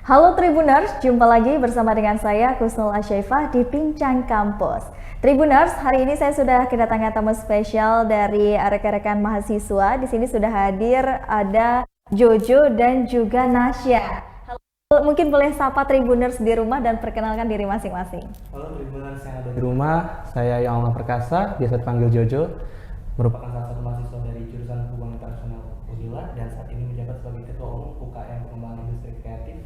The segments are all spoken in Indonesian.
Halo Tribuners, jumpa lagi bersama dengan saya Kusnul Asyaifah di Bincang Kampus. Tribuners, hari ini saya sudah kedatangan tamu spesial dari rekan-rekan mahasiswa. Di sini sudah hadir ada Jojo dan juga Nasya. Halo, mungkin boleh sapa Tribuners di rumah dan perkenalkan diri masing-masing. Halo Tribuners yang ada di rumah, saya Yong Perkasa, biasa dipanggil Jojo, merupakan salah satu mahasiswa dari jurusan Hubungan Internasional Unila dan saat ini menjabat sebagai Ketua Umum UKM Pengembangan Industri Kreatif.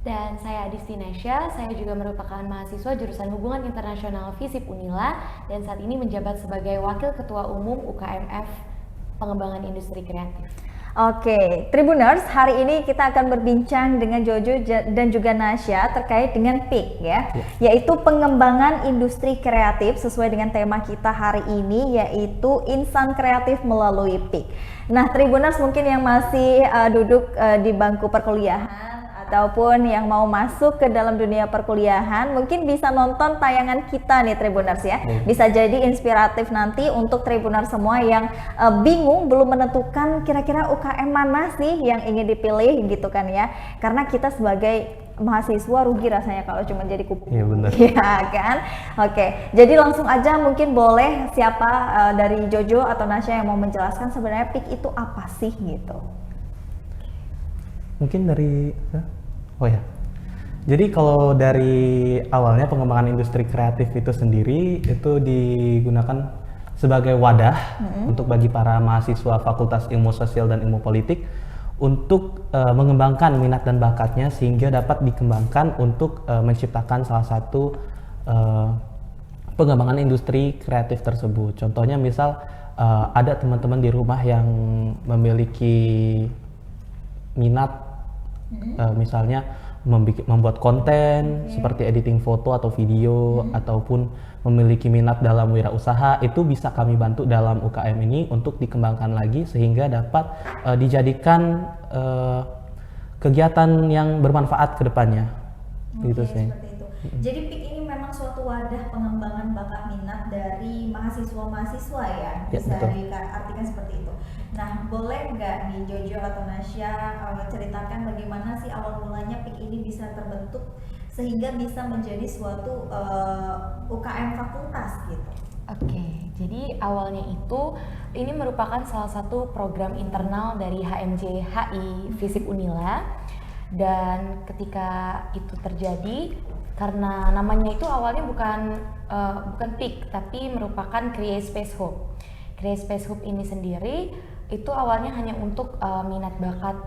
Dan saya Adisti Nasya, saya juga merupakan mahasiswa jurusan Hubungan Internasional FISIP Unila dan saat ini menjabat sebagai Wakil Ketua Umum UKMF Pengembangan Industri Kreatif. Oke, Tribuners, hari ini kita akan berbincang dengan Jojo dan juga Nasya terkait dengan PIK ya, yaitu pengembangan industri kreatif sesuai dengan tema kita hari ini, yaitu insan kreatif melalui PIK. Nah, Tribuners mungkin yang masih duduk di bangku perkuliahan ataupun yang mau masuk ke dalam dunia perkuliahan mungkin bisa nonton tayangan kita nih Tribuners ya. Bisa jadi inspiratif nanti untuk Tribuners semua yang bingung belum menentukan kira-kira UKM mana sih yang ingin dipilih gitu kan ya. Karena kita sebagai mahasiswa rugi rasanya kalau cuma jadi kupu. Iya benar. Iya kan? Oke, jadi langsung aja mungkin boleh siapa dari Jojo atau Nasya yang mau menjelaskan sebenarnya PIK itu apa sih gitu. Mungkin dari, jadi kalau dari awalnya pengembangan industri kreatif itu sendiri itu digunakan sebagai wadah untuk bagi para mahasiswa Fakultas Ilmu Sosial dan Ilmu Politik untuk mengembangkan minat dan bakatnya sehingga dapat dikembangkan untuk menciptakan salah satu pengembangan industri kreatif tersebut. Contohnya misal ada teman-teman di rumah yang memiliki minat misalnya membuat konten seperti editing foto atau video ataupun memiliki minat dalam wirausaha, itu bisa kami bantu dalam UKM ini untuk dikembangkan lagi sehingga dapat dijadikan kegiatan yang bermanfaat ke depannya. Gitu sih. Seperti itu. Jadi PIK ini memang suatu wadah pengembangan bakat minat dari mahasiswa-mahasiswa ya, bisa diartikan seperti itu. Nah, boleh nggak nih Jojo atau Nasya ceritakan bagaimana sih awal mulanya PIK ini bisa terbentuk sehingga bisa menjadi suatu UKM fakultas gitu? Oke, jadi awalnya ini merupakan salah satu program internal dari HMJ HI FISIP Unila. Dan ketika itu terjadi, karena namanya itu awalnya bukan PIK tapi merupakan Create Space Hub. Create Space Hub ini sendiri itu awalnya hanya untuk minat bakat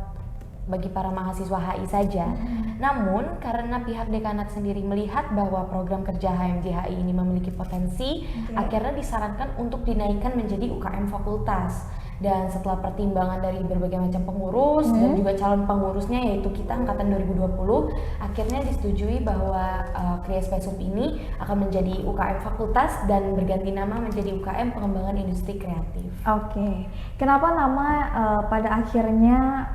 bagi para mahasiswa HI saja. Namun karena pihak dekanat sendiri melihat bahwa program kerja HMJ HI ini memiliki potensi, akhirnya disarankan untuk dinaikkan menjadi UKM fakultas. Dan setelah pertimbangan dari berbagai macam pengurus dan juga calon pengurusnya yaitu kita angkatan 2020, akhirnya disetujui bahwa Create Space Hub ini akan menjadi UKM fakultas dan berganti nama menjadi UKM Pengembangan Industri Kreatif. Oke, kenapa nama pada akhirnya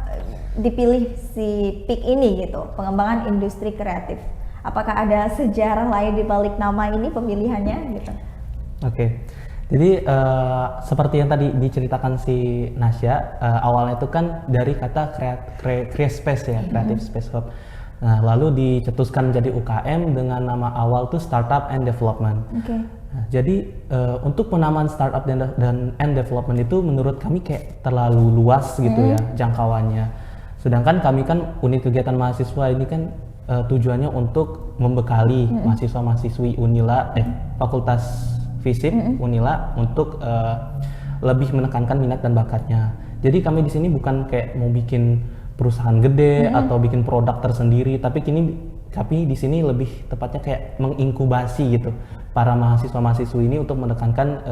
dipilih si PIK ini gitu, Pengembangan Industri Kreatif? Apakah ada sejarah lain di balik nama ini pemilihannya gitu? Oke. Jadi seperti yang tadi diceritakan si Nasya, awalnya itu kan dari kata create space ya, Creative Space Hub. Nah, lalu dicetuskan menjadi UKM dengan nama awal tuh Startup and Development. Nah, jadi untuk penamaan startup dan development itu menurut kami kayak terlalu luas gitu ya jangkauannya. Sedangkan kami kan unit kegiatan mahasiswa ini kan tujuannya untuk membekali mahasiswa-mahasiswi Unila, Fakultas FISIP Unila untuk lebih menekankan minat dan bakatnya. Jadi kami di sini bukan kayak mau bikin perusahaan gede atau bikin produk tersendiri, tapi kami di sini lebih tepatnya kayak menginkubasi gitu para mahasiswa-mahasiswi ini untuk menekankan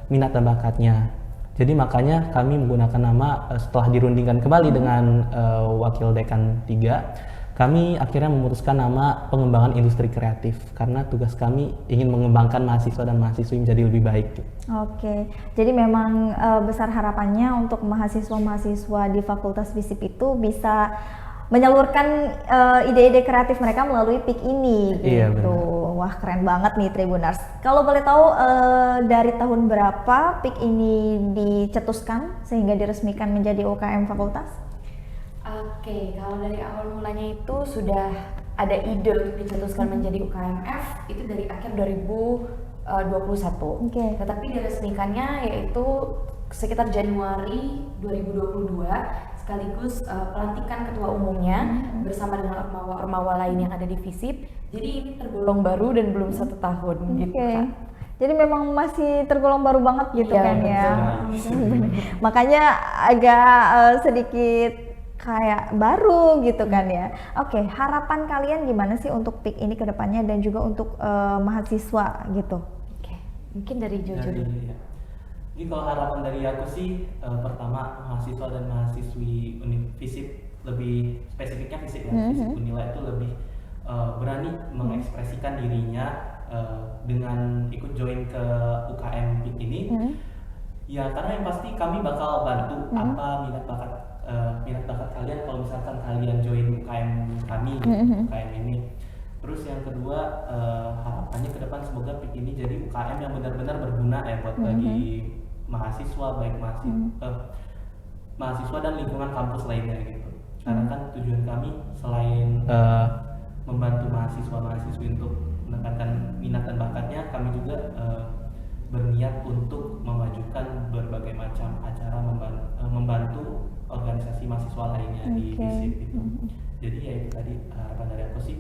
minat dan bakatnya. Jadi makanya kami menggunakan nama setelah dirundingkan kembali dengan Wakil Dekan 3. Kami akhirnya memutuskan nama Pengembangan Industri Kreatif karena tugas kami ingin mengembangkan mahasiswa dan mahasiswi menjadi lebih baik. Oke, jadi memang besar harapannya untuk mahasiswa-mahasiswa di Fakultas FISIP itu bisa menyalurkan ide-ide kreatif mereka melalui PIK ini gitu. Iya, benar. Wah, keren banget nih Tribuners. Kalau boleh tahu dari tahun berapa PIK ini dicetuskan sehingga diresmikan menjadi UKM fakultas? Oke, kalau dari awal mulanya itu sudah ada ide untuk dicetuskan menjadi UKMF itu dari akhir 2021. Oke. Tetapi diresmikannya yaitu sekitar Januari 2022 sekaligus pelantikan ketua umumnya bersama dengan ormawa-ormawa lain yang ada di FISIP. Jadi ini tergolong baru dan belum 1 tahun gitu Oke. Kak. Jadi memang masih tergolong baru banget gitu Iya, kan ya. betul. Makanya agak sedikit kayak baru gitu kan ya. Oke, harapan kalian gimana sih untuk PIK ini ke depannya dan juga untuk mahasiswa gitu? Oke, mungkin dari Jojo dulu. Ya. Jadi kalau harapan dari aku sih pertama mahasiswa dan mahasiswi FISIP, lebih spesifiknya FISIP ya, FISIP Unila itu lebih berani mengekspresikan dirinya dengan ikut join ke UKM PIK ini. Ya karena yang pasti kami bakal bantu apa minat bakat kalian kalau misalkan kalian join UKM kami, UKM ini. Terus yang kedua harapannya ke depan semoga PIK ini jadi UKM yang benar-benar berguna ya buat bagi mahasiswa, baik mahasiswa dan lingkungan kampus lainnya gitu. Karena kan tujuan kami selain membantu mahasiswa-mahasiswi untuk meningkatkan minat dan bakatnya, kami juga berniat untuk memajukan berbagai macam acara membantu organisasi mahasiswa lainnya di FISIP gitu. Jadi ya itu tadi harapan dari aku sih,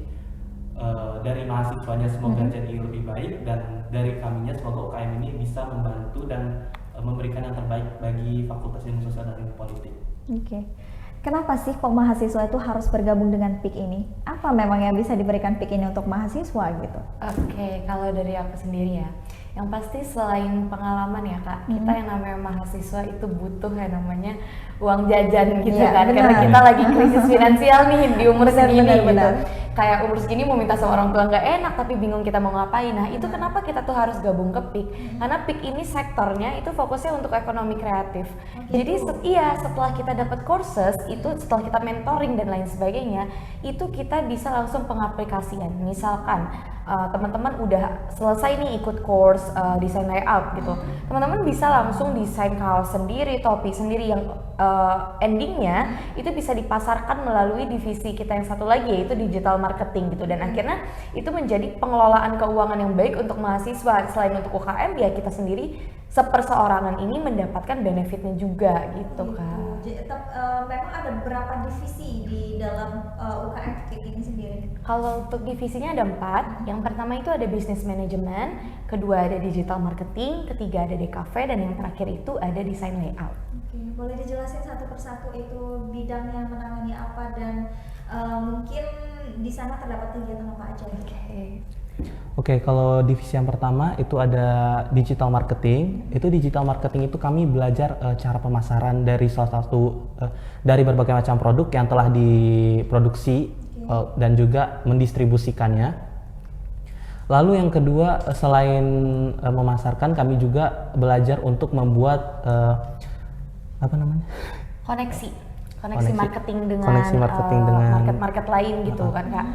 dari mahasiswanya semoga jadi lebih baik, dan dari kaminya semoga UKM ini bisa membantu dan memberikan yang terbaik bagi Fakultas Ilmu Sosial dan Ilmu Politik. Oke. Kenapa sih kok mahasiswa itu harus bergabung dengan PIK ini? Apa memang yang bisa diberikan PIK ini untuk mahasiswa gitu? Oke, kalau dari aku sendiri ya, yang pasti selain pengalaman ya Kak, kita yang namanya mahasiswa itu butuh yang namanya uang jajan gitu Iya, kan, benar. karena kita lagi krisis finansial nih di umur segini gitu. benar. Kayak umur segini mau minta sama orang tua nggak enak, tapi bingung kita mau ngapain. Nah itu kenapa kita tuh harus gabung ke PIK? Karena PIK ini sektornya itu fokusnya untuk ekonomi kreatif. Jadi setelah kita dapat courses itu, setelah kita mentoring dan lain sebagainya, itu kita bisa langsung pengaplikasian. Misalkan teman-teman udah selesai nih ikut course desain layout gitu, teman-teman bisa langsung desain kaos sendiri, topi sendiri, yang endingnya itu bisa dipasarkan melalui divisi kita yang satu lagi, yaitu digital marketing gitu. Dan akhirnya itu menjadi pengelolaan keuangan yang baik untuk mahasiswa. Selain untuk UKM, ya kita sendiri seperseorangan ini mendapatkan benefitnya juga gitu kan. Memang ada beberapa divisi di dalam UKM PIK ini sendiri? Kalau untuk divisinya ada 4. Yang pertama itu ada business management, kedua ada digital marketing, ketiga ada DKV, dan yang terakhir itu ada design layout. Oke, boleh dijelasin satu persatu itu bidangnya menangani apa dan mungkin di sana terdapat kegiatan apa aja? Oke, kalau divisi yang pertama itu ada digital marketing. Itu digital marketing itu kami belajar cara pemasaran dari salah satu dari berbagai macam produk yang telah diproduksi dan juga mendistribusikannya. Lalu yang kedua, selain memasarkan, kami juga belajar untuk membuat apa namanya? Koneksi Koneksi marketing dengan market lain gitu kan Kak.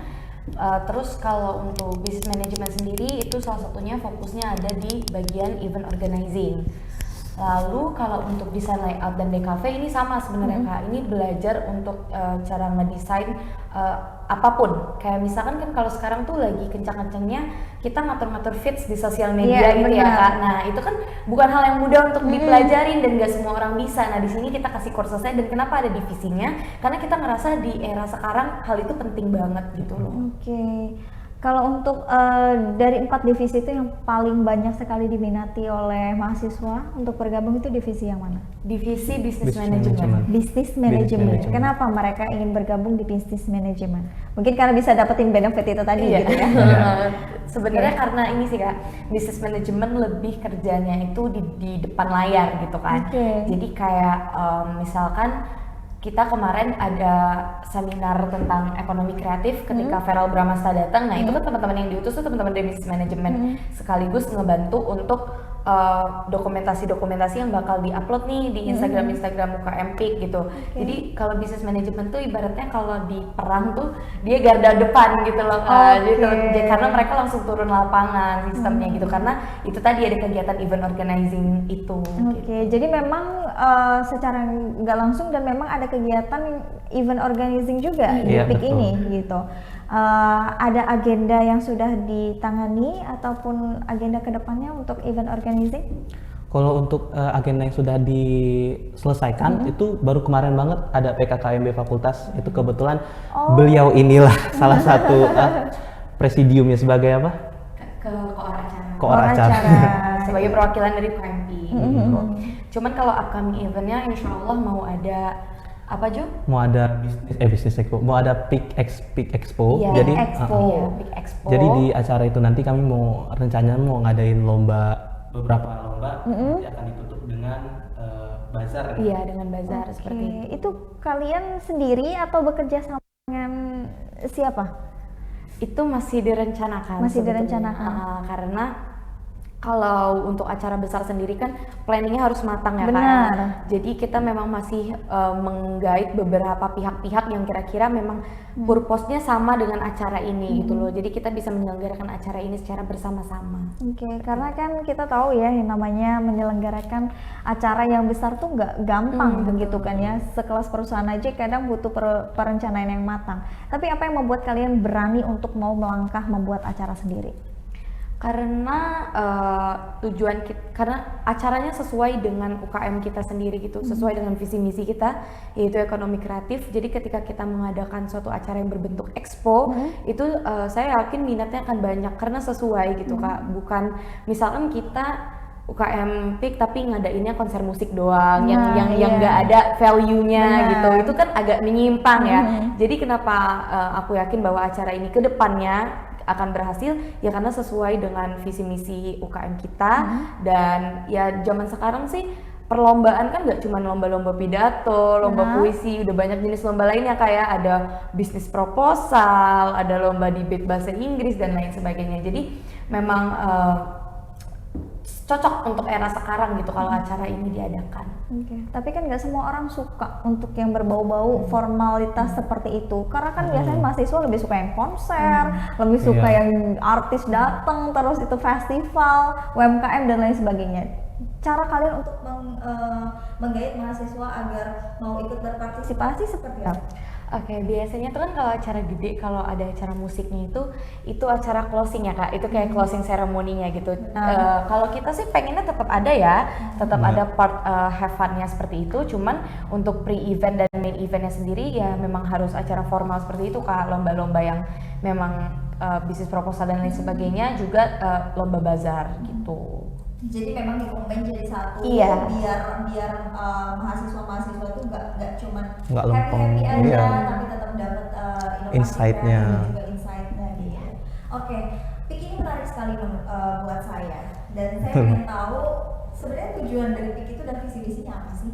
Terus kalau untuk business management sendiri itu salah satunya fokusnya ada di bagian event organizing. Lalu kalau untuk desain layout dan DKV ini sama sebenarnya Kak. Ini belajar untuk cara ngedesain apapun. Kayak misalkan kan kalau sekarang tuh lagi kencang-kencangnya kita ngatur-ngatur feeds di sosial media gitu ya Kak. Nah itu kan bukan hal yang mudah untuk dipelajarin dan gak semua orang bisa. Nah di sini kita kasih kursesnya, dan kenapa ada divisinya? Karena kita ngerasa di era sekarang hal itu penting banget gitu loh. Oke. Kalau untuk dari 4 divisi itu yang paling banyak sekali diminati oleh mahasiswa untuk bergabung itu divisi yang mana? Divisi business management. Business management. Kenapa mereka ingin bergabung di business management? Mungkin karena bisa dapetin benefit itu tadi gitu ya. Sebenarnya karena ini sih Kak, business management lebih kerjanya itu di depan layar gitu kan. Jadi kayak misalkan kita kemarin ada seminar tentang ekonomi kreatif ketika Feral Bramasta datang. Nah itu kan teman-teman yang diutus tuh teman-teman dari business management sekaligus ngebantu untuk dokumentasi-dokumentasi yang bakal diupload nih di Instagram UKM Peak gitu. Jadi kalau business management tuh ibaratnya kalau di perang tuh dia garda depan gitu loh gitu. Karena mereka langsung turun lapangan sistemnya gitu, karena itu tadi ada kegiatan event organizing itu. Jadi memang secara nggak langsung dan memang ada kegiatan event organizing juga di Peak ini gitu. Ada agenda yang sudah ditangani ataupun agenda kedepannya untuk event organizing? Kalau untuk agenda yang sudah diselesaikan itu baru kemarin banget ada PKKMB Fakultas, itu kebetulan beliau inilah salah satu presidiumnya sebagai apa? Koor acara. Sebagai perwakilan dari UKMP. Cuman kalau upcoming eventnya insya Allah mau ada apa Jo? Mau ada bisnis expo, mau ada Peak Expo. Jadi Peak Expo. Jadi di acara itu nanti kami rencananya mau ngadain beberapa lomba, nanti akan ditutup dengan bazar. Iya, dengan bazar seperti itu. Itu kalian sendiri atau bekerja sama dengan siapa? Itu masih direncanakan. Karena kalau untuk acara besar sendiri kan planningnya harus matang ya Kak. Jadi kita memang masih menggait beberapa pihak-pihak yang kira-kira memang purpose-nya sama dengan acara ini gitu loh. Jadi kita bisa menyelenggarakan acara ini secara bersama-sama. Karena kan kita tahu ya yang namanya menyelenggarakan acara yang besar tuh nggak gampang begitu kan ya. Sekelas perusahaan aja kadang butuh perencanaan yang matang. Tapi apa yang membuat kalian berani untuk mau melangkah membuat acara sendiri? Karena karena acaranya sesuai dengan UKM kita sendiri gitu, sesuai dengan visi misi kita yaitu ekonomi kreatif. Jadi ketika kita mengadakan suatu acara yang berbentuk expo itu saya yakin minatnya akan banyak karena sesuai gitu Kak. Bukan misalkan kita UKM Peak tapi ngadainnya konser musik doang yang nggak ada value-nya gitu. Itu kan agak menyimpang ya. Jadi kenapa aku yakin bahwa acara ini ke depannya akan berhasil ya karena sesuai dengan visi misi UKM kita. Dan ya zaman sekarang sih perlombaan kan nggak cuma lomba-lomba pidato, lomba puisi, udah banyak jenis lomba lainnya kayak ada bisnis proposal, ada lomba debate bahasa Inggris dan lain sebagainya. Jadi memang cocok untuk era sekarang gitu kalau acara ini diadakan. Tapi kan nggak semua orang suka untuk yang berbau-bau formalitas seperti itu. Karena kan biasanya mahasiswa lebih suka yang konser, lebih suka yang artis datang, terus itu festival, UMKM dan lain sebagainya. Cara kalian untuk menggait mahasiswa agar mau ikut berpartisipasi seperti apa? Biasanya tuh kan kalau acara gede, kalau ada acara musiknya itu acara closing ya Kak, itu kayak closing ceremony-nya gitu. Kalau kita sih pengennya tetap ada ya, tetap ada part have fun-nya seperti itu. Cuman untuk pre-event dan main event-nya sendiri ya memang harus acara formal seperti itu Kak, lomba-lomba yang memang bisnis proposal dan lain sebagainya, juga lomba bazar gitu. Jadi memang dikombin jadi satu biar mahasiswa-mahasiswa tuh nggak cuma happy aja tapi tetap dapat insight-nya gitu. Peak ini menarik sekali buat saya dan saya ingin tahu sebenarnya tujuan dari Peak itu dan visi misinya apa sih?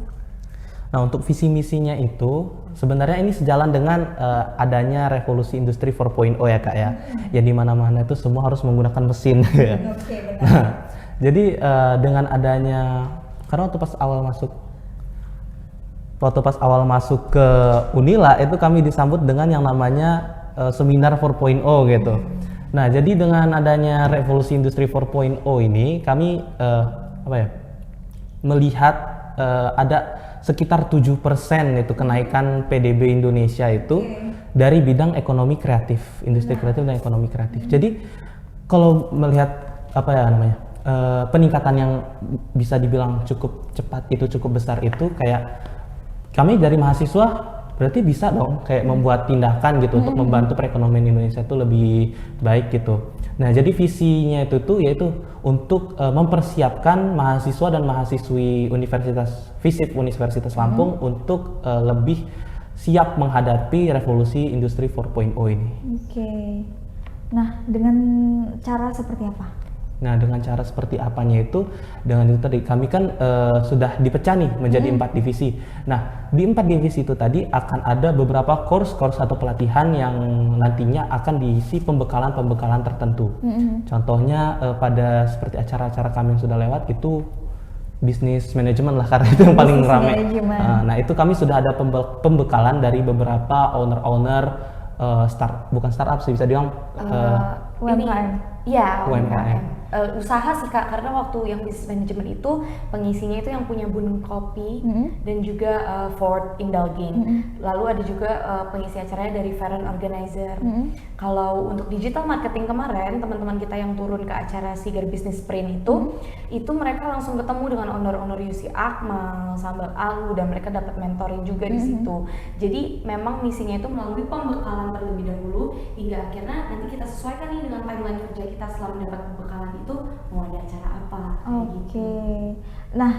Nah, untuk visi misinya itu sebenarnya ini sejalan dengan adanya revolusi industri 4.0 ya Kak ya. Ya di mana-mana itu semua harus menggunakan mesin. Benar. Jadi dengan adanya, karena waktu pas awal masuk ke Unila itu kami disambut dengan yang namanya seminar 4.0 gitu. Nah, jadi dengan adanya revolusi industri 4.0 ini kami melihat ada sekitar 7% itu kenaikan PDB Indonesia itu dari bidang ekonomi kreatif, industri kreatif dan ekonomi kreatif. Jadi kalau melihat peningkatan yang bisa dibilang cukup cepat itu, cukup besar itu, kayak kami dari mahasiswa berarti bisa dong kayak membuat tindakan gitu untuk membantu perekonomian Indonesia itu lebih baik gitu. Nah, jadi visinya itu tuh yaitu untuk mempersiapkan mahasiswa dan mahasiswi Universitas Lampung untuk lebih siap menghadapi revolusi industri 4.0 ini. Nah, dengan cara seperti apa? Nah, dengan cara seperti apanya itu, dengan itu tadi kami kan sudah dipecah nih menjadi 4 divisi. Nah, di 4 divisi itu tadi akan ada beberapa course atau pelatihan yang nantinya akan diisi pembekalan tertentu. Contohnya pada seperti acara-acara kami yang sudah lewat itu bisnis manajemen lah, karena itu yang paling ramai. Nah, itu kami sudah ada pembekalan dari beberapa owner bukan startup sih, bisa dibilang UMKM. Iya, UMKM. Usaha sih Kak, karena waktu yang bisnis manajemen itu pengisinya itu yang punya Bun Kopi dan juga Ford Indulging. Lalu ada juga pengisi acaranya dari Feren Organizer. Kalau untuk digital marketing kemarin, teman-teman kita yang turun ke acara Sigar Business Sprint itu mereka langsung ketemu dengan owner-owner UC Akmal, Sambal Alu, dan mereka dapat mentoring juga di situ. Jadi memang misinya itu melalui pembekalan terlebih dahulu hingga akhirnya nanti kita sesuaikan nih dengan timeline kerja kita setelah mendapat pembekalan itu mau ada acara apa. Oke. Nah,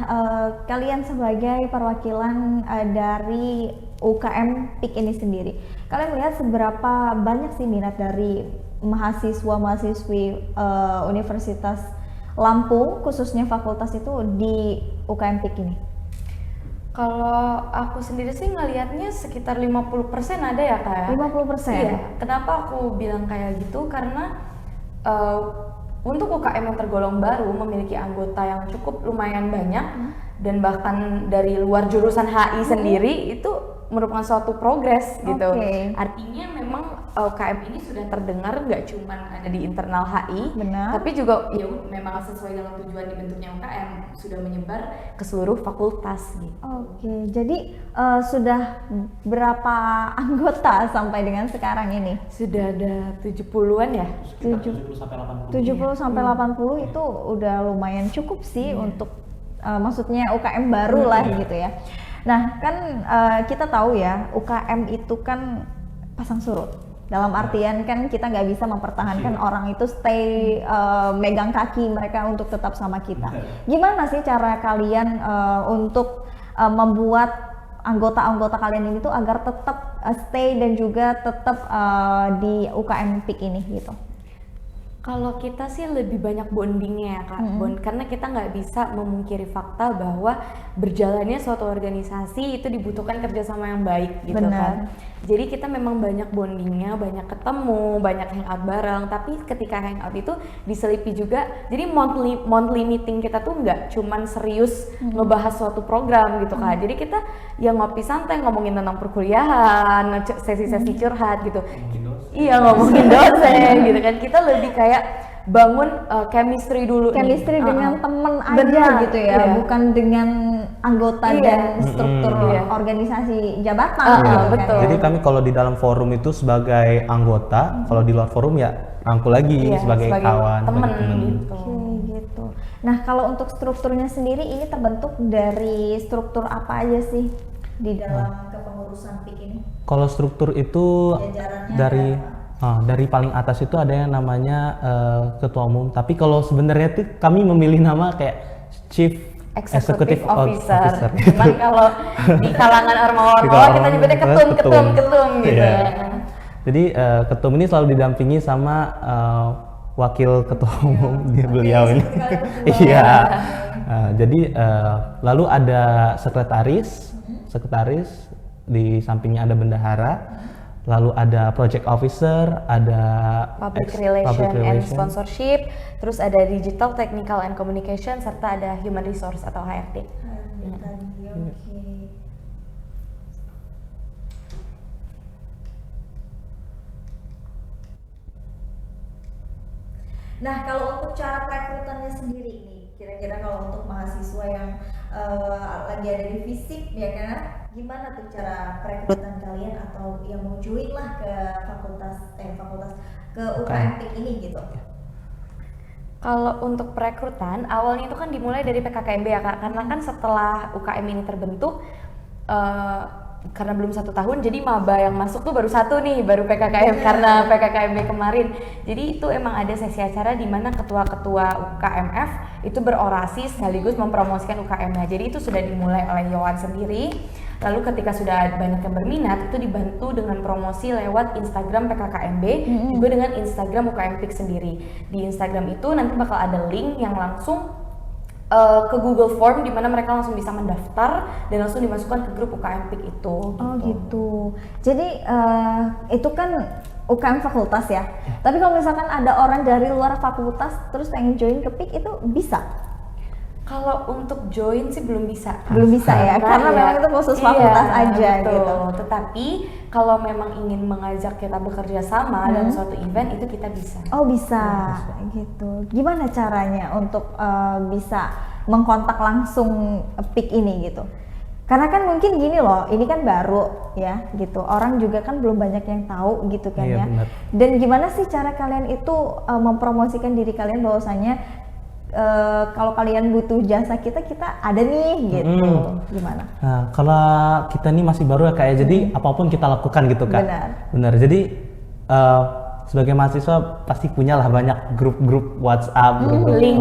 kalian sebagai perwakilan dari UKM PIK ini sendiri, kalian melihat seberapa banyak sih minat dari mahasiswa-mahasiswi Universitas Lampung, khususnya fakultas itu di UKM PIK ini? Kalau aku sendiri sih ngelihatnya sekitar 50% ada ya Kak. 50%? Iya. Kenapa aku bilang kayak gitu? Karena untuk UKM yang tergolong baru memiliki anggota yang cukup lumayan banyak dan bahkan dari luar jurusan HI sendiri itu merupakan suatu progres gitu. Artinya memang UKM ini sudah terdengar nggak cuma ada di internal HI, tapi juga ya memang sesuai dengan tujuan dibentuknya UKM sudah menyebar ke seluruh fakultas gitu. Oke, jadi sudah berapa anggota sampai dengan sekarang ini? Sudah ada 70-an ya? 70 sampai 80. 70 sampai 80 itu udah lumayan cukup sih untuk maksudnya UKM baru lah gitu ya. Nah, kan kita tahu ya UKM itu kan pasang surut. Dalam artian kan kita nggak bisa mempertahankan orang itu stay megang kaki mereka untuk tetap sama kita. Gimana sih cara kalian untuk membuat anggota-anggota kalian ini tuh agar tetap stay dan juga tetap di UKM PIK ini gitu? Kalau kita sih lebih banyak bondingnya ya Kak, karena kita nggak bisa memungkiri fakta bahwa berjalannya suatu organisasi itu dibutuhkan kerjasama yang baik gitu kan. Jadi kita memang banyak bondingnya, banyak ketemu, banyak hangout bareng, tapi ketika hangout itu diselipi juga, jadi monthly meeting kita tuh nggak cuman serius ngebahas suatu program gitu Kak. Jadi kita yang ngopi santai ngomongin tentang perkuliahan, sesi-sesi curhat gitu. Iya, ngomongin dosen gitu kan. Kita lebih kayak bangun chemistry dulu dengan temen aja gitu ya, bukan dengan anggota dan struktur organisasi jabatan. Betul. Jadi kami kalau di dalam forum itu sebagai anggota, kalau di luar forum ya rangkul lagi sebagai kawan, temen gitu. Gitu. Nah, kalau untuk strukturnya sendiri ini terbentuk dari struktur apa aja sih di dalam kepengurusan PIK ini? Kalau struktur itu dari paling atas itu ada yang namanya ketua umum. Tapi kalau sebenarnya tuh kami memilih nama kayak Chief Executive Officer. Cuman kalau di kalangan ormawa kita nyebutnya ketum gitu. Jadi ketum ini selalu didampingi sama wakil ketua umum beliau ini. Iya. Jadi lalu ada sekretaris di sampingnya ada bendahara, lalu ada project officer, ada public relation and sponsorship, terus ada digital, technical and communication, serta ada human resource atau HRD. Nah, kalau untuk cara perekrutannya sendiri nih, kira-kira kalau untuk mahasiswa yang lagi ada di FISIP ya kan, gimana tuh cara perekrutan kalian atau yang mau join lah ke fakultas ke UKM PIK ini gitu? Kalau untuk perekrutan, awalnya itu kan dimulai dari PKKMB ya Kak, karena kan setelah UKM ini terbentuk, karena belum 1 tahun, jadi maba yang masuk tuh baru 1 nih, baru PKKM karena PKKMB kemarin. Jadi itu emang ada sesi acara di mana ketua-ketua UKMF itu berorasi sekaligus mempromosikan UKM-nya. Jadi itu sudah dimulai oleh Yohan sendiri. Lalu ketika sudah banyak yang berminat, itu dibantu dengan promosi lewat Instagram PKKMB, juga dengan Instagram UKM PIK sendiri. Di Instagram itu nanti bakal ada link yang langsung ke Google Form di mana mereka langsung bisa mendaftar dan langsung dimasukkan ke grup UKM PIK itu. Oh gitu. Jadi itu kan UKM fakultas ya. Tapi kalau misalkan ada orang dari luar fakultas terus pengen join ke PIK itu bisa? Kalau untuk join sih belum bisa. Belum bisa ya, karena memang itu khusus fakultas aja betul. gitu. Tetapi kalau memang ingin mengajak kita bekerja sama dalam suatu event itu kita bisa. Oh bisa, gitu. Gimana caranya untuk bisa mengkontak langsung PIK ini gitu? Karena kan mungkin gini loh, ini kan baru ya gitu. Orang juga kan belum banyak yang tahu gitu kan ya. Benar. Dan gimana sih cara kalian itu mempromosikan diri kalian bahwasanya kalau kalian butuh jasa kita ada nih gitu. Gimana? Nah, kalau kita ini masih baru ya Kak ya, jadi apapun kita lakukan gitu Kak. Benar. Jadi sebagai mahasiswa pasti punya lah banyak grup-grup WhatsApp, link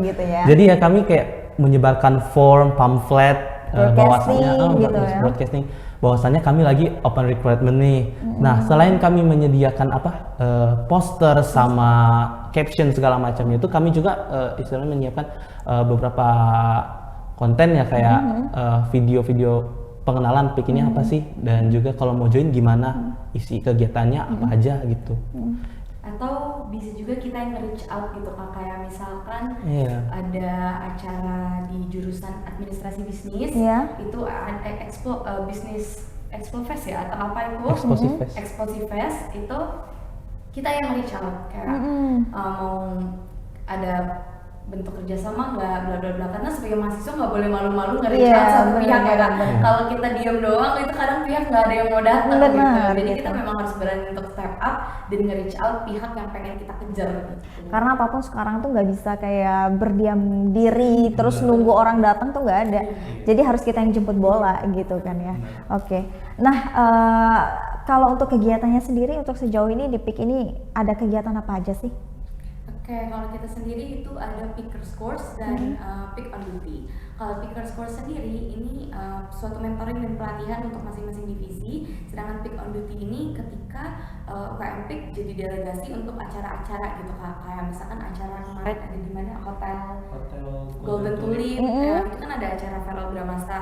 gitu ya. Jadi ya kami kayak menyebarkan form, pamflet, bahwasanya gitu ya. broadcasting, bahwasanya kami lagi open recruitment nih. Nah, selain kami menyediakan poster sama caption segala macamnya itu, kami juga istilahnya menyiapkan beberapa konten ya kayak video-video pengenalan PIK ini apa sih, dan juga kalau mau join gimana, isi kegiatannya apa aja gitu. Atau bisa juga kita yang reach out gitu Kak, kayak misalkan ada acara di jurusan administrasi bisnis, itu ada bisnis Expo Fest ya atau apa itu? Explosive Fest itu kita yang reach out kayak mau ada bentuk kerjasama nggak, bla bla bla, karena sebagai mahasiswa nggak boleh malu-malu nge-reach out satu pihak ya kan. Kalau kita diam doang itu kadang pihak nggak ada yang mau datang gitu. Jadi kita memang harus berani untuk step up dan nge-reach out pihak yang pengen kita kejar gitu. Karena apapun sekarang tuh nggak bisa kayak berdiam diri terus nunggu orang datang tuh nggak ada. Jadi harus kita yang jemput bola gitu kan ya. Oke. Nah kalau untuk kegiatannya sendiri untuk sejauh ini di PIK ini ada kegiatan apa aja sih? Oke, kalau kita sendiri itu ada Pickers Course dan Pick on Duty. Kalau Pickers Course sendiri ini suatu mentoring dan pelatihan untuk masing-masing divisi. Sedangkan Pick on Duty ini ketika UKM PIK jadi delegasi untuk acara-acara gitu Kak. Kayak misalkan acara kemarin ada di mana Hotel Golden Tulip, itu kan ada acara Feral Bramasta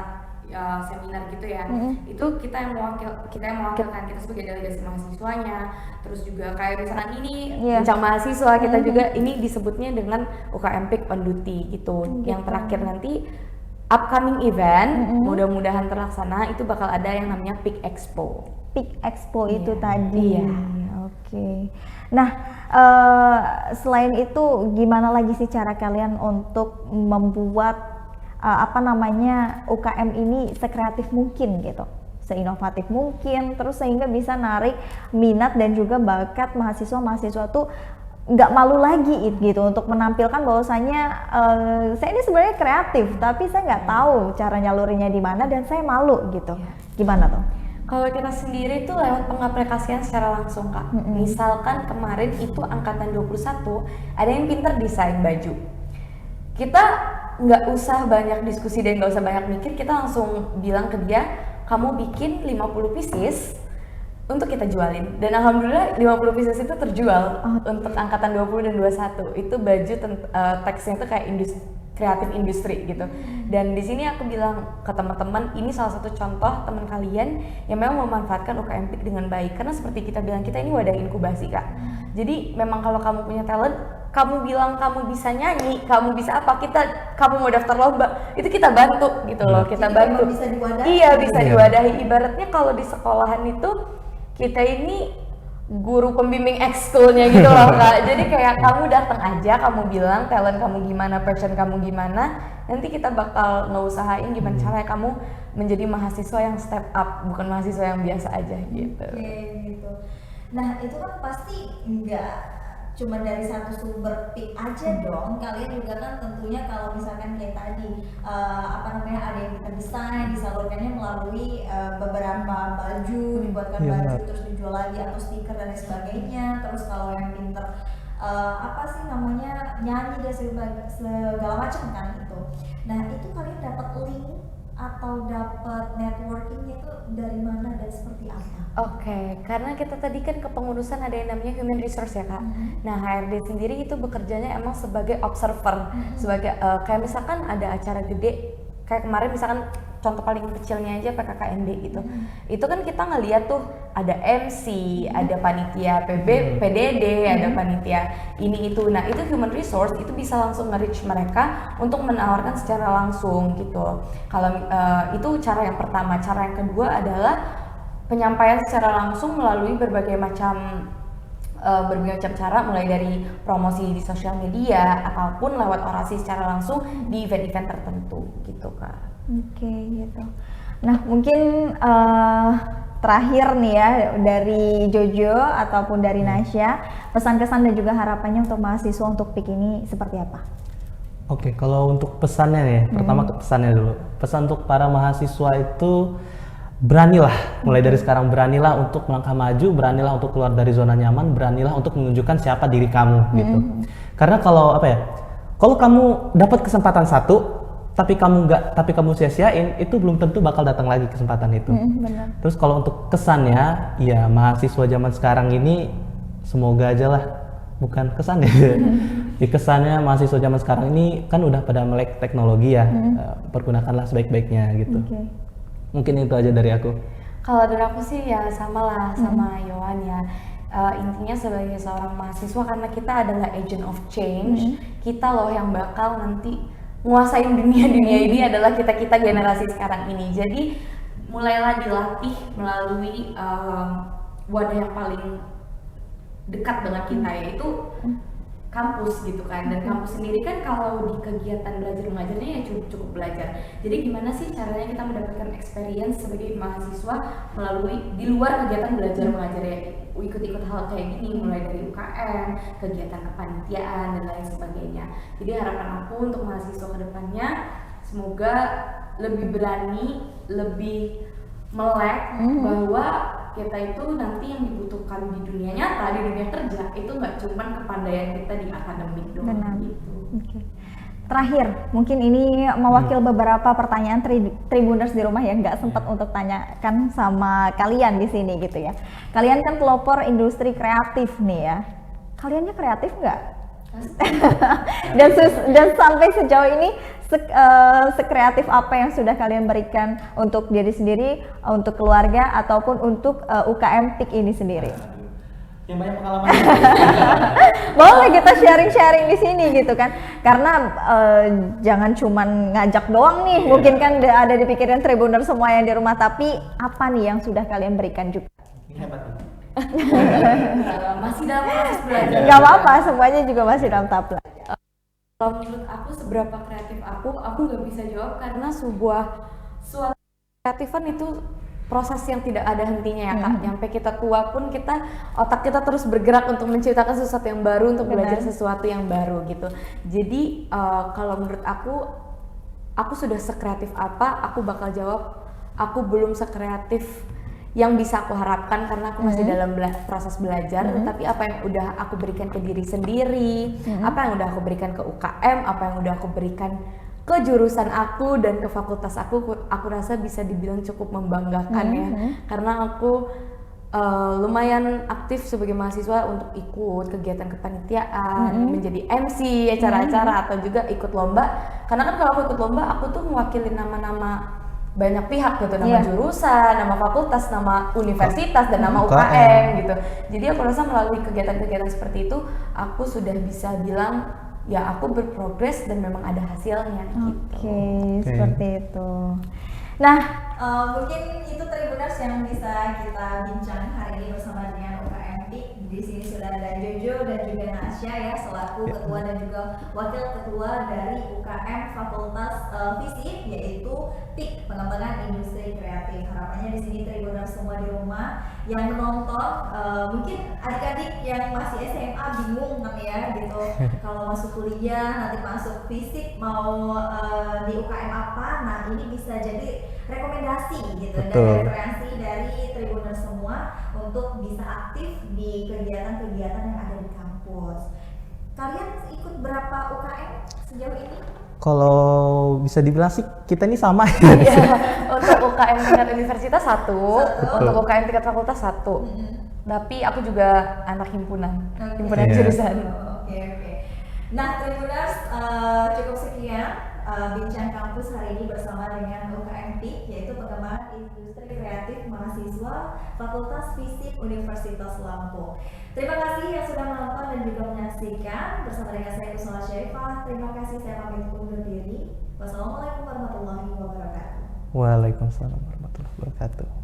seminar gitu ya. Itu kita yang mewakilkan, kita sebagai delegasi mahasiswanya. Terus juga kayak misalkan ini bincang mahasiswa kita juga ini disebutnya dengan UKM PIK on Duty gitu. Yang terakhir nanti upcoming event mudah-mudahan terlaksana itu bakal ada yang namanya PIK Expo. PIK Expo itu tadi. Oke. Nah, selain itu gimana lagi sih cara kalian untuk membuat UKM ini sekreatif mungkin gitu, seinovatif mungkin, terus sehingga bisa narik minat dan juga bakat mahasiswa tuh nggak malu lagi gitu untuk menampilkan bahwasanya saya ini sebenarnya kreatif tapi saya nggak tahu cara nyalurinnya di mana dan saya malu gitu. Gimana tuh? Kalau kita sendiri itu lewat pengaplikasian secara langsung Kak. Misalkan kemarin itu angkatan 21 ada yang pinter desain baju. Kita nggak usah banyak diskusi dan nggak usah banyak mikir, kita langsung bilang ke dia, kamu bikin 50 pieces untuk kita jualin. Dan alhamdulillah 50 pieces itu terjual untuk angkatan 20 dan 21. Itu baju teksnya itu kayak kreatif industri gitu. Dan di sini aku bilang ke teman-teman, ini salah satu contoh teman kalian yang memang memanfaatkan UKM PIK dengan baik. Karena seperti kita bilang, kita ini wadah inkubasi Kak. Jadi memang kalau kamu punya talent, kamu bilang kamu bisa nyanyi, kamu bisa apa, kamu mau daftar lomba, itu kita bantu gitu loh, kita bantu. Bisa diwadahi. Iya, bisa diwadahi. Ibaratnya kalau di sekolahan itu kita ini guru pembimbing ekskulnya gitu loh Kak. Jadi kayak kamu datang aja, kamu bilang talent kamu gimana, passion kamu gimana, nanti kita bakal ngeusahain gimana caranya kamu menjadi mahasiswa yang step up, bukan mahasiswa yang biasa aja gitu. Gitu. Nah itu kan pasti enggak cuma dari satu sumber PIK aja dong. Kalian juga kan tentunya kalau misalkan kayak tadi ada yang kita desain, disalurkannya melalui beberapa baju, dibuatkan baju terus dijual lagi atau stiker dan lain sebagainya. Terus kalau yang pinter nyanyi dan segala macam kan itu. Nah itu kalian dapat link atau dapat networkingnya itu dari mana dan seperti apa? Oke, karena kita tadi kan kepengurusan ada yang namanya human resource ya Kak. Nah HRD sendiri itu bekerjanya emang sebagai observer, sebagai kayak misalkan ada acara gede, kayak kemarin misalkan contoh paling kecilnya aja PKKMB gitu. Itu kan kita ngeliat tuh ada MC, ada panitia PDD, ada panitia ini itu. Nah itu human resource itu bisa langsung nge-reach mereka untuk menawarkan secara langsung gitu. Kalau itu cara yang pertama. Cara yang kedua adalah penyampaian secara langsung melalui berbagai macam cara, mulai dari promosi di sosial media ataupun lewat orasi secara langsung di event-event tertentu gitu Kak. Oke, gitu. Nah mungkin terakhir nih ya dari Jojo ataupun dari Nasya, pesan-kesan dan juga harapannya untuk mahasiswa untuk PIK ini seperti apa? Oke, kalau untuk pesannya nih, pertama ke pesannya dulu. Pesan untuk para mahasiswa itu beranilah, mulai dari sekarang beranilah untuk melangkah maju, beranilah untuk keluar dari zona nyaman, beranilah untuk menunjukkan siapa diri kamu gitu. Karena kalau apa ya, kalau kamu dapat kesempatan satu, tapi kamu sia-siain, itu belum tentu bakal datang lagi kesempatan itu. Benar. Terus kalau untuk kesannya, ya mahasiswa zaman sekarang ini semoga aja lah, bukan kesannya. Di kesannya mahasiswa zaman sekarang ini kan udah pada melek teknologi ya, pergunakanlah sebaik-baiknya gitu. Mungkin itu aja dari aku. Kalau dari aku sih ya sama lah sama Yohan ya. Intinya sebagai seorang mahasiswa, karena kita adalah agent of change, kita loh yang bakal nanti nguasain dunia ini adalah kita generasi sekarang ini. Jadi mulailah dilatih melalui wadah yang paling dekat dengan kita, yaitu kampus gitu kan. Dan kampus sendiri kan kalau di kegiatan belajar mengajarnya ya cukup belajar. Jadi gimana sih caranya kita mendapatkan experience sebagai mahasiswa melalui di luar kegiatan belajar mengajar ya, ikut-ikut hal kayak gini, mulai dari UKM, kegiatan kepanitiaan dan lain sebagainya. Jadi harapan aku untuk mahasiswa kedepannya semoga lebih berani, lebih melek bahwa kita itu nanti yang dibutuhkan di dunia nyata, di dunia kerja itu nggak cuma kepandaian kita di akademik doang gitu. Terakhir, mungkin ini mewakil beberapa pertanyaan Tribuners di rumah yang nggak sempat untuk tanyakan sama kalian di sini gitu ya. Kalian kan pelopor industri kreatif nih ya. Kaliannya kreatif nggak? dan sampai sejauh ini sekreatif apa yang sudah kalian berikan untuk diri sendiri, untuk keluarga ataupun untuk UKM PIK ini sendiri? Yang banyak pengalaman. Boleh kita sharing-sharing di sini gitu kan, karena jangan cuman ngajak doang nih, mungkin kan ada di pikiran Tribuner semua yang di rumah, tapi apa nih yang sudah kalian berikan juga? Ini hebat nih. Masih dalam proses belajar. Gak apa-apa, semuanya juga masih dalam tahap belajar. Kalau menurut aku seberapa kreatif aku nggak bisa jawab, karena suatu kreatifan itu proses yang tidak ada hentinya ya Kak. Nyampe kita tua pun otak kita terus bergerak untuk menciptakan sesuatu yang baru, untuk belajar sesuatu yang baru gitu. Jadi kalau menurut aku sudah sekreatif apa, aku bakal jawab aku belum sekreatif yang bisa aku harapkan, karena aku masih dalam proses belajar. Tapi apa yang udah aku berikan ke diri sendiri, apa yang udah aku berikan ke UKM, apa yang udah aku berikan ke jurusan aku dan ke fakultas aku rasa bisa dibilang cukup membanggakan ya. Karena aku lumayan aktif sebagai mahasiswa untuk ikut kegiatan kepanitiaan, menjadi MC acara-acara, atau juga ikut lomba. Karena kan kalau aku ikut lomba, aku tuh mewakili nama-nama banyak pihak gitu, nama jurusan, nama fakultas, nama universitas, dan nama UKM gitu. Jadi aku rasa melalui kegiatan-kegiatan seperti itu, aku sudah bisa bilang ya aku berprogres dan memang ada hasilnya gitu. Oke, seperti itu. Nah, mungkin itu Tribuners yang bisa kita bincang hari ini bersama dengan UKM PIK. Di sini sudah ada Jojo dan juga Nasya ya, selaku ketua dan juga wakil ketua dari UKM Fakultas FISIP, yaitu PIK, Pengembangan Industri Kreatif. Harapannya di sini Tribuners semua di rumah yang menonton, mungkin adik-adik yang masih SMA bingung kan ya gitu, kalau masuk kuliah nanti masuk FISIP mau di UKM apa. Nah ini bisa jadi rekomendasi gitu dan referensi dari Tribuners semua untuk bisa aktif di kegiatan-kegiatan yang ada di kampus. Kalian ikut berapa UKM sejauh ini? Kalau bisa dibilang sih kita ini sama ya. Iya, untuk UKM tingkat universitas satu, untuk UKM tingkat fakultas satu. Tapi aku juga anak himpunan, himpunan Iya. jurusan. Oke. Nah, Tribuners, cukup sekian bincang kampus hari ini bersama dengan UKM PIK, yaitu pengembangan industri kreatif mahasiswa Fakultas Fisip Universitas Lampung. Terima kasih yang sudah menonton dan juga menyaksikan bersama dengan saya Kusala Syaifah. Terima kasih, saya pamit undur diri. Wassalamualaikum warahmatullahi wabarakatuh. Waalaikumsalam warahmatullahi wabarakatuh.